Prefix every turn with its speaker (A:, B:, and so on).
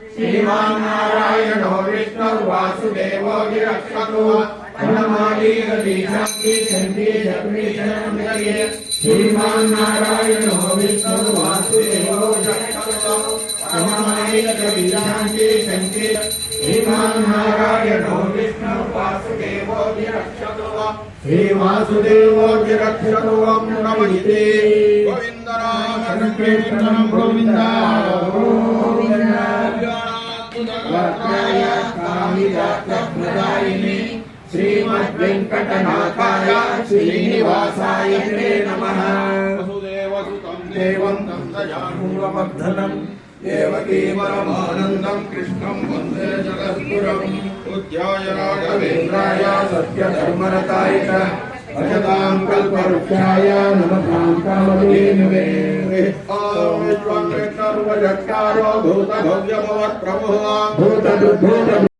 A: श्रीमान्नारायणो विष्णुर्वासुदेवो विरक्षतु श्रीमान्नारायणो विष्णुर्वासुदेवो विरक्षतु श्रीमान्नारायणो विष्णुर्वासुदेवो विरक्षतु श्रीवासुदेवो विरक्षतु नमस्ते गोविंद राम कृष्ण गोविंद वक्राय कामिदात्मदायिने श्रीमद्वेंकटनाथाय श्रीनिवासाय नमः वसुदेवसुतं देवं तं दयापूर्ववर्धनं देवकी परमानन्दं कृष्णं वन्दे जगद्गुरुम् पूज्याय राघवेन्द्राय सत्यधर्मरताय च भजतां कल्पवृक्षाय नमतां कामधेनवे विश्वं सर्वजत्कारो भूतभव्यभवत्प्रभुः भूतदुद्भूत